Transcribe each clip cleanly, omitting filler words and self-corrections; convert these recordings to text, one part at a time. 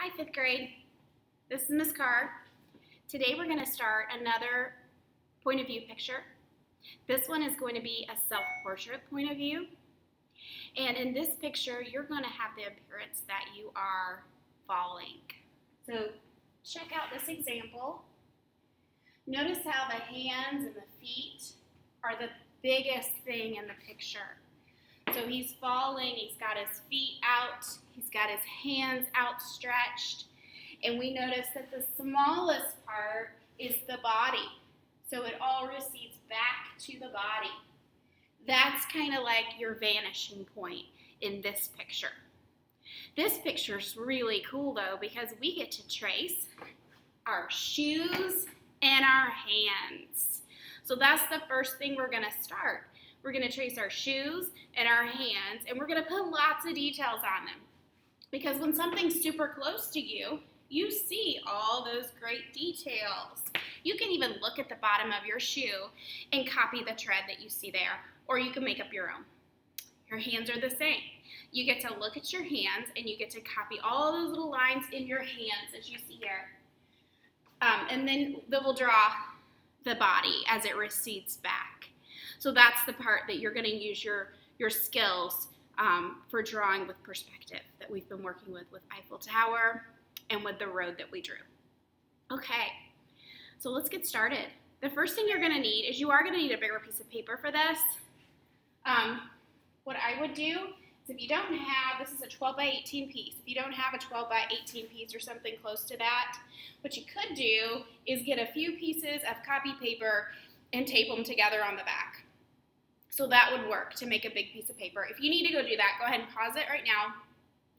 Hi, 5th grade. This is Miss Carr. Today we're going to start another point of view picture. This one is going to be a self-portrait point of view. And in this picture, you're going to have the appearance that you are falling. So check out this example. Notice how the hands and the feet are the biggest thing in the picture. So he's falling, he's got his feet out, he's got his hands outstretched, and we notice that the smallest part is the body. So it all recedes back to the body. That's kind of like your vanishing point in this picture. This picture is really cool though because we get to trace our shoes and our hands. So that's the first thing we're going to start. We're going to trace our shoes and our hands, and we're going to put lots of details on them. Because when something's super close to you, you see all those great details. You can even look at the bottom of your shoe and copy the tread that you see there, or you can make up your own. Your hands are the same. You get to look at your hands, and you get to copy all those little lines in your hands as you see here. And then we'll draw the body as it recedes back. So that's the part that you're going to use your skills for drawing with perspective that we've been working with Eiffel Tower and with the road that we drew. Okay, so let's get started. The first thing you're going to need is you are going to need a bigger piece of paper for this. What I would do is if you don't have, this is a 12 by 18 piece. If you don't have a 12 by 18 piece or something close to that, what you could do is get a few pieces of copy paper and tape them together on the back. So that would work to make a big piece of paper. If you need to go do that, go ahead and pause it right now.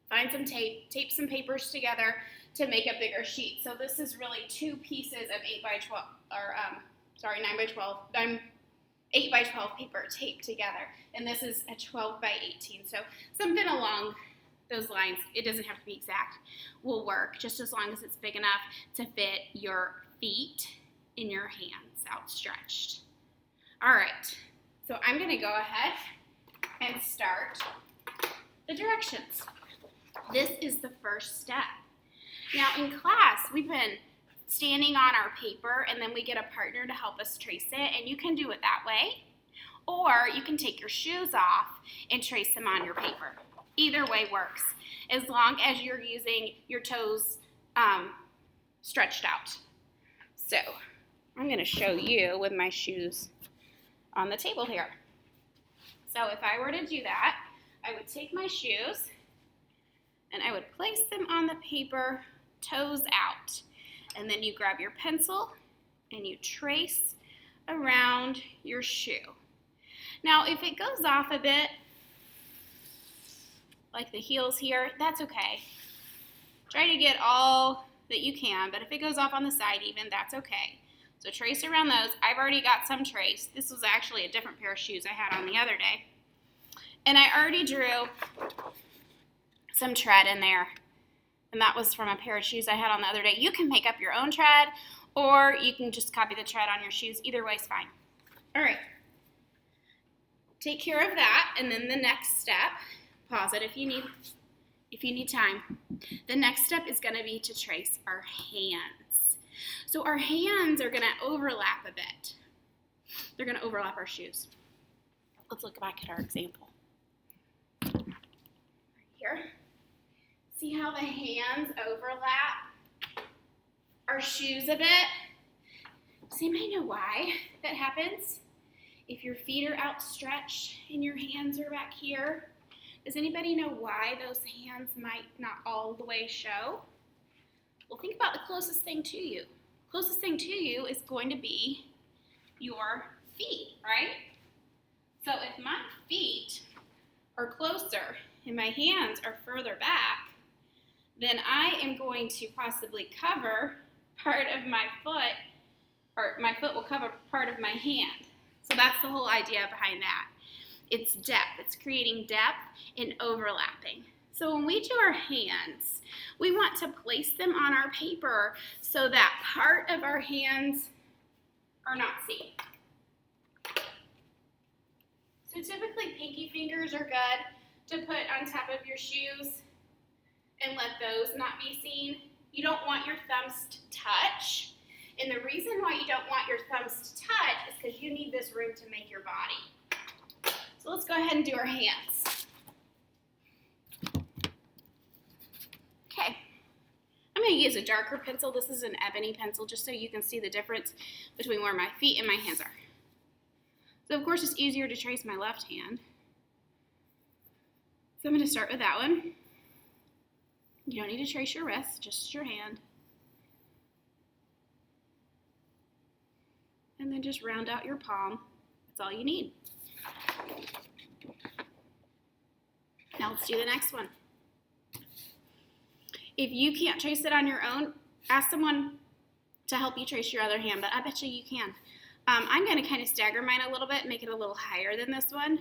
Find some tape, tape some papers together to make a bigger sheet. So this is really 2 pieces of 8 by 12, or 9 by 12, 8 by 12 paper taped together. And this is a 12 by 18. So something along those lines, it doesn't have to be exact, will work just as long as it's big enough to fit your feet and your hands outstretched. All right. So I'm going to go ahead and start the directions. This is the first step. Now in class, we've been standing on our paper and then we get a partner to help us trace it, and you can do it that way. Or you can take your shoes off and trace them on your paper. Either way works, as long as you're using your toes stretched out. So I'm going to show you with my shoes on the table here. So if I were to do that, I would take my shoes and I would place them on the paper, toes out. And then you grab your pencil and you trace around your shoe. Now if it goes off a bit, like the heels here, that's okay. Try to get all that you can, but if it goes off on the side even, that's okay. So trace around those. I've already got some traced. This was actually a different pair of shoes I had on the other day. And I already drew some tread in there. And that was from a pair of shoes I had on the other day. You can make up your own tread, or you can just copy the tread on your shoes. Either way is fine. All right. Take care of that, and then the next step, pause it if you need time. The next step is going to be to trace our hands. So our hands are going to overlap a bit. They're going to overlap our shoes. Let's look back at our example. Right here. See how the hands overlap our shoes a bit? Does anybody know why that happens? If your feet are outstretched and your hands are back here, does anybody know why those hands might not all the way show? Well, think about the closest thing to you. Closest thing to you is going to be your feet, right? So if my feet are closer and my hands are further back, then I am going to possibly cover part of my foot, or my foot will cover part of my hand. So that's the whole idea behind that. It's depth. It's creating depth and overlapping. So when we do our hands, we want to place them on our paper so that part of our hands are not seen. So typically pinky fingers are good to put on top of your shoes and let those not be seen. You don't want your thumbs to touch. And the reason why you don't want your thumbs to touch is because you need this room to make your body. So let's go ahead and do our hands. Okay. I'm going to use a darker pencil. This is an ebony pencil just so you can see the difference between where my feet and my hands are. So of course it's easier to trace my left hand. So I'm going to start with that one. You don't need to trace your wrist, just your hand. And then just round out your palm. That's all you need. Now let's do the next one. If you can't trace it on your own, ask someone to help you trace your other hand, but I bet you can. I'm going to kind of stagger mine a little bit, make it a little higher than this one.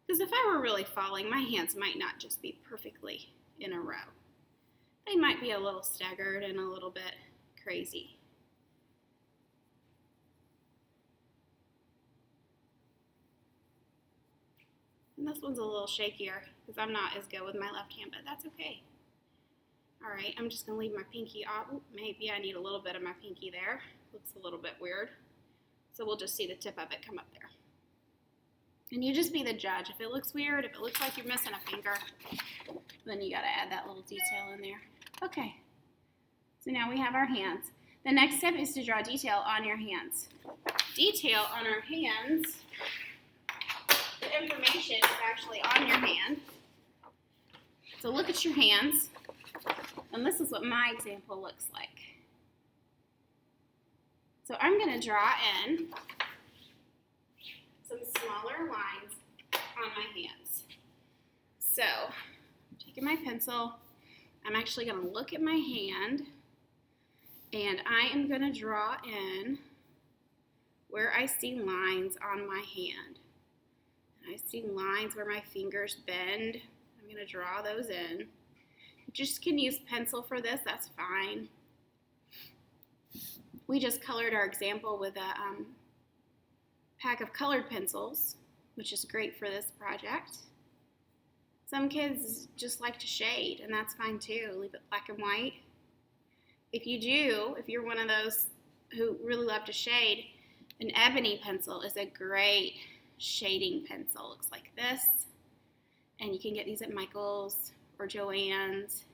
Because if I were really falling, my hands might not just be perfectly in a row. They might be a little staggered and a little bit crazy. And this one's a little shakier because I'm not as good with my left hand, but that's okay. All right, I'm just going to leave my pinky off. Ooh, maybe I need a little bit of my pinky there. Looks a little bit weird. So we'll just see the tip of it come up there. And you just be the judge. If it looks weird, if it looks like you're missing a finger, then you got to add that little detail in there. Okay, so now we have our hands. The next step is to draw detail on your hands. Detail on our hands, the information is actually on your hand. So look at your hands, and this is what my example looks like. So I'm going to draw in some smaller lines on my hands. So, taking my pencil, I'm actually going to look at my hand, and I am going to draw in where I see lines on my hand. And I see lines where my fingers bend. I'm going to draw those in. You just can use pencil for this, that's fine. We just colored our example with a pack of colored pencils, which is great for this project. Some kids just like to shade, and that's fine too. Leave it black and white. If you do, if you're one of those who really love to shade, an ebony pencil is a great shading pencil. Looks like this, and you can get these at Michael's or Joann's.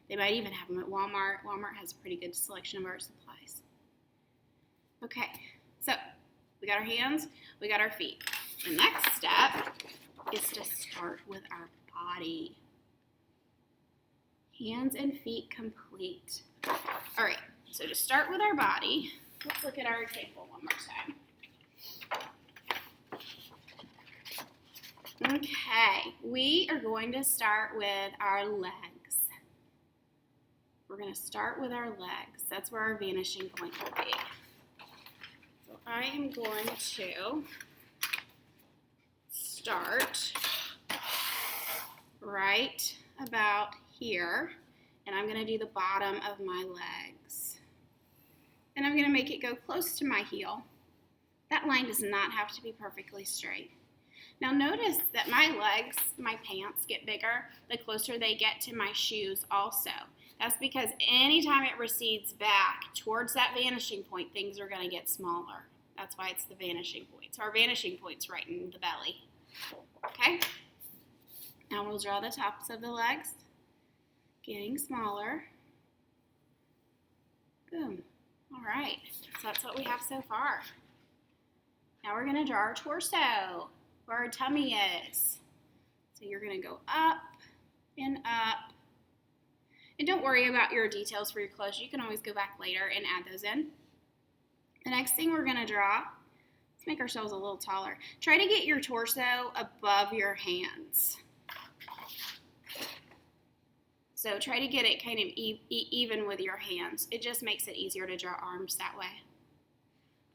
They might even have them at Walmart. Walmart has a pretty good selection of art supplies. Okay, so we got our hands, we got our feet. The next step is to start with our body. Hands and feet complete. All right, so to start with our body, let's look at our example one more time. Okay, we are going to start with our legs. We're going to start with our legs. That's where our vanishing point will be. So I am going to start right about here, and I'm going to do the bottom of my legs. And I'm going to make it go close to my heel. That line does not have to be perfectly straight. Now notice that my legs, my pants get bigger the closer they get to my shoes also. That's because anytime it recedes back towards that vanishing point, things are going to get smaller. That's why it's the vanishing point. So our vanishing point's right in the belly. Okay? Now we'll draw the tops of the legs, getting smaller. Boom. All right. So that's what we have so far. Now we're going to draw our torso, where our tummy is. So you're going to go up and up. And don't worry about your details for your clothes. You can always go back later and add those in. The next thing we're going to draw, let's make ourselves a little taller. Try to get your torso above your hands. So try to get it kind of even with your hands. It just makes it easier to draw arms that way.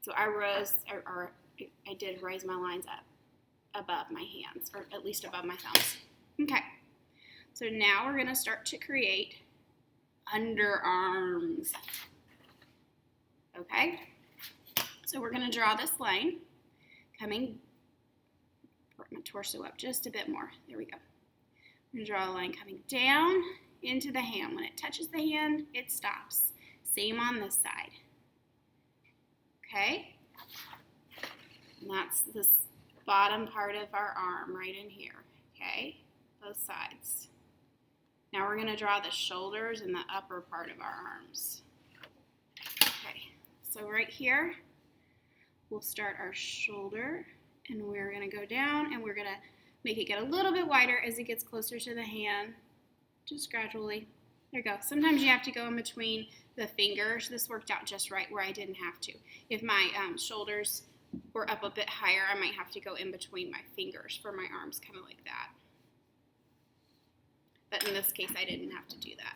So I did raise my lines up above my hands, or at least above my thumbs. Okay, so now we're going to start to create underarms. Okay, so we're going to draw this line coming, put my torso up just a bit more. There we go. We're going to draw a line coming down into the hand. When it touches the hand, it stops. Same on this side. Okay? And that's this bottom part of our arm right in here. Okay? Both sides. Now we're going to draw the shoulders and the upper part of our arms. Okay, so right here, we'll start our shoulder, and we're going to go down, and we're going to make it get a little bit wider as it gets closer to the hand, just gradually. There you go. Sometimes you have to go in between the fingers. This worked out just right where I didn't have to. If my shoulders were up a bit higher, I might have to go in between my fingers for my arms, kind of like that. But in this case, I didn't have to do that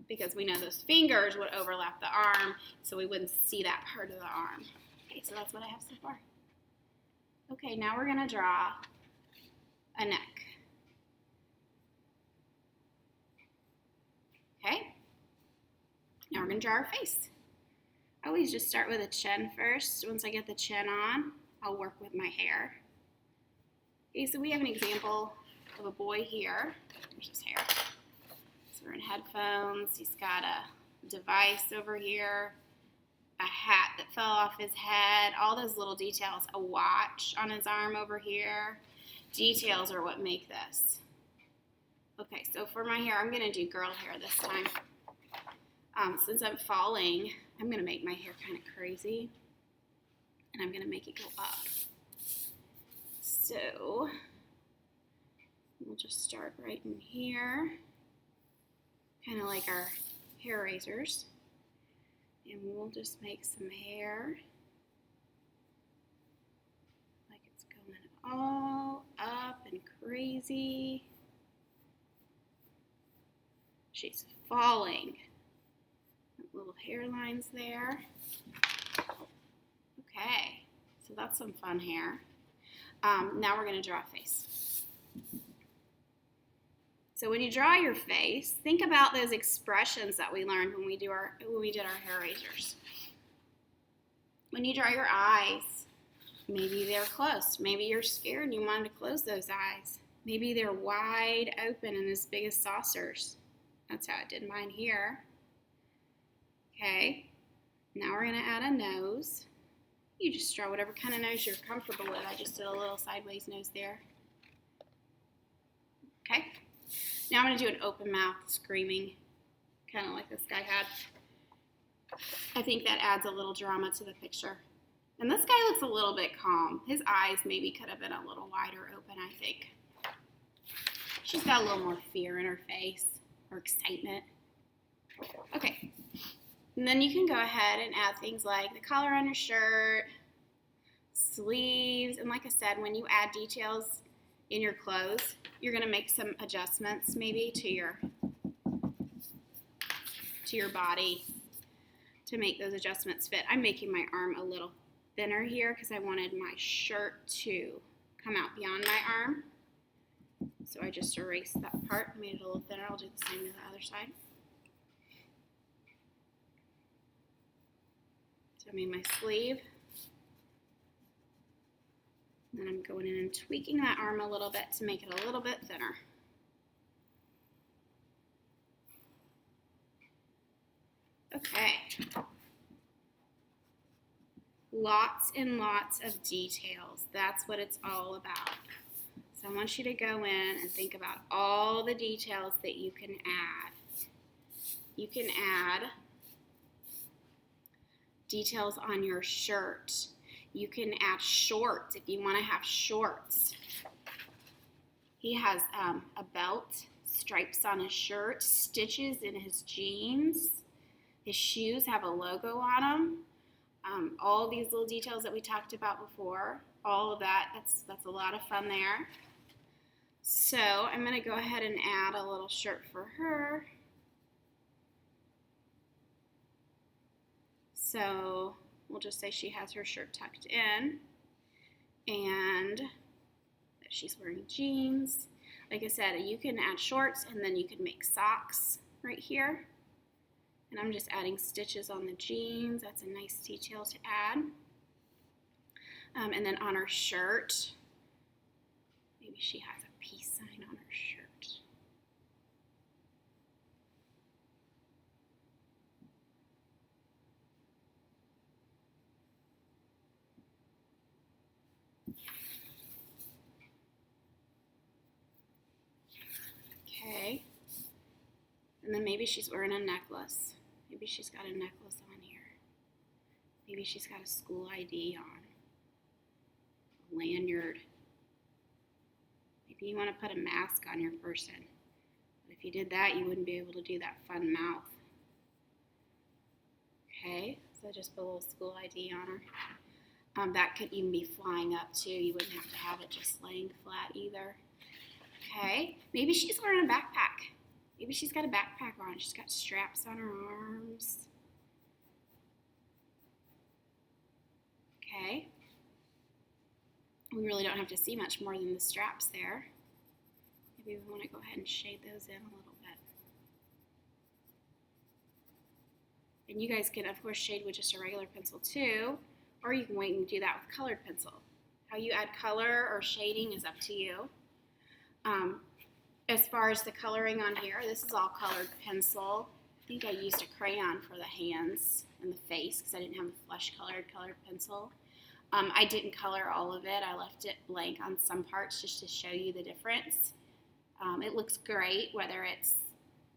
because we know those fingers would overlap the arm, so we wouldn't see that part of the arm. Okay, so that's what I have so far. Okay, now we're going to draw a neck. Okay, now we're going to draw our face. I always just start with a chin first. Once I get the chin on, I'll work with my hair. Okay, so we have an example of a boy here. There's his hair. He's wearing headphones. He's got a device over here, a hat that fell off his head, all those little details, a watch on his arm over here. Details are what make this. Okay, so for my hair, I'm going to do girl hair this time. Since I'm falling, I'm going to make my hair kind of crazy, and I'm going to make it go up. So we'll just start right in here, kind of like our hair razors, and we'll just make some hair like it's going all up and crazy. She's falling. Little hairlines there. Okay, so that's some fun hair. Now we're going to draw a face. So when you draw your face, think about those expressions that we learned when we did our hair razors. When you draw your eyes, maybe they're closed. Maybe you're scared and you wanted to close those eyes. Maybe they're wide open and as big as saucers. That's how I did mine here. Okay, now we're going to add a nose. You just draw whatever kind of nose you're comfortable with. I just did a little sideways nose there. Okay, now I'm going to do an open mouth screaming, kind of like this guy had. I think that adds a little drama to the picture. And this guy looks a little bit calm. His eyes maybe could have been a little wider open, I think. She's got a little more fear in her face, or excitement. Okay. And then you can go ahead and add things like the collar on your shirt, sleeves, and like I said, when you add details in your clothes, you're going to make some adjustments maybe to your body to make those adjustments fit. I'm making my arm a little thinner here because I wanted my shirt to come out beyond my arm. So I just erased that part, made it a little thinner. I'll do the same to the other side. I made my sleeve, and then I'm going in and tweaking that arm a little bit to make it a little bit thinner. Okay. Lots and lots of details. That's what it's all about. So I want you to go in and think about all the details that you can add. You can add details on your shirt. You can add shorts if you want to have shorts. He has a belt, stripes on his shirt, stitches in his jeans. His shoes have a logo on them. All these little details that we talked about before, all of that, that's a lot of fun there. So I'm going to go ahead and add a little shirt for her. So we'll just say she has her shirt tucked in and that she's wearing jeans. Like I said, you can add shorts and then you can make socks right here. And I'm just adding stitches on the jeans. That's a nice detail to add. And then on her shirt, maybe she has a peace sign on her shirt. then maybe she's wearing a necklace. Maybe she's got a necklace on here. Maybe she's got a school ID on. A lanyard. Maybe you want to put a mask on your person. But if you did that, you wouldn't be able to do that fun mouth. Okay, so just put a little school ID on her. That could even be flying up too. You wouldn't have to have it just laying flat either. Okay, maybe she's wearing a backpack. Maybe she's got a backpack on. She's got straps on her arms. Okay. We really don't have to see much more than the straps there. Maybe we want to go ahead and shade those in a little bit. And you guys can, of course, shade with just a regular pencil too, or you can wait and do that with colored pencil. How you add color or shading is up to you. As far as the coloring on here, this is all colored pencil. I think I used a crayon for the hands and the face because I didn't have a flesh colored pencil. I didn't color all of it. I left it blank on some parts just to show you the difference. It looks great whether it's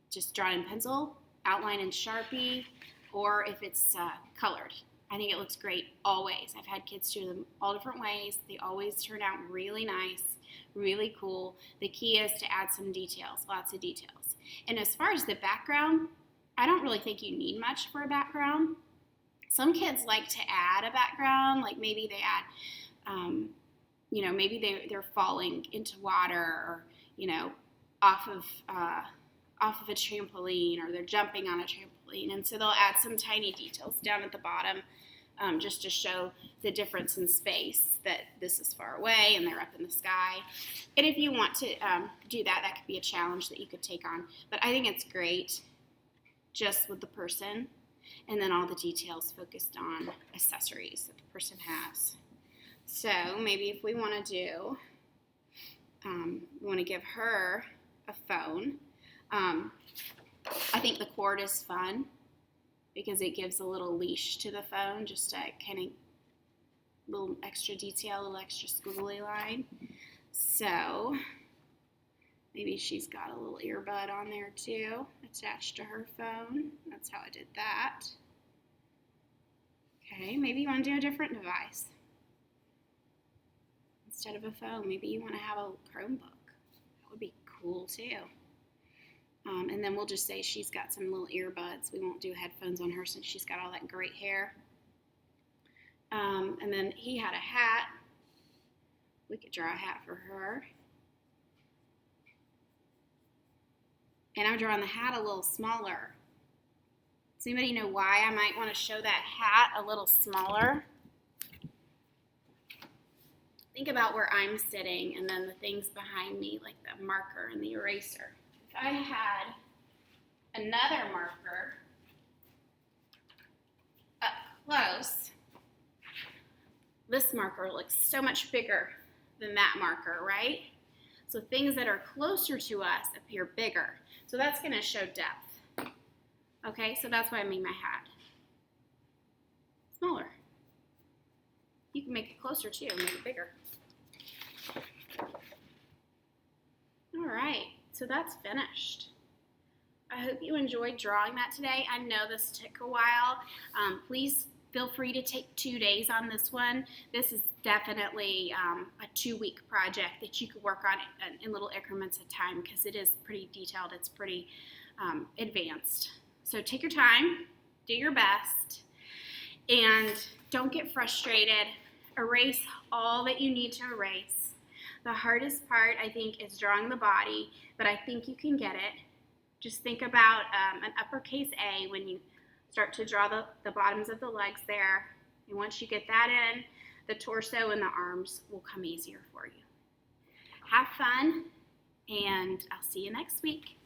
just drawn in pencil, outline in Sharpie, or if it's colored. I think it looks great always. I've had kids do them all different ways. They always turn out really nice, really cool. The key is to add some details, lots of details. And as far as the background, I don't really think you need much for a background. Some kids like to add a background, like maybe they add, maybe they're falling into water or, off of a trampoline, or they're jumping on a trampoline. And so they'll add some tiny details down at the bottom just to show the difference in space, that this is far away and they're up in the sky. And if you want to do that, that could be a challenge that you could take on. But I think it's great just with the person, and then all the details focused on accessories that the person has. So maybe if we want to do, we want to give her a phone. I think the cord is fun because it gives a little leash to the phone, just a kind of little extra detail, a little extra squiggly line. So maybe she's got a little earbud on there too, attached to her phone. That's how I did that. Okay, maybe you want to do a different device. Instead of a phone, maybe you want to have a Chromebook. That would be cool too. And then we'll just say she's got some little earbuds. We won't do headphones on her since she's got all that great hair. And then he had a hat. We could draw a hat for her. And I'm drawing the hat a little smaller. Does anybody know why I might want to show that hat a little smaller? Think about where I'm sitting and then the things behind me, like the marker and the eraser. If I had another marker up close, this marker looks so much bigger than that marker, right? So things that are closer to us appear bigger. So that's going to show depth. Okay, so that's why I made my hat smaller. You can make it closer too, make it bigger. All right, so that's finished. I hope you enjoyed drawing that today. I know this took a while. Please feel free to take 2 days on this one. This is definitely a 2-week project that you could work on in little increments of time because it is pretty detailed. It's pretty advanced. So take your time, do your best, and don't get frustrated. Erase all that you need to erase. The hardest part, I think, is drawing the body, but I think you can get it. Just think about an uppercase A when you start to draw the bottoms of the legs there. And once you get that in, the torso and the arms will come easier for you. Have fun, and I'll see you next week.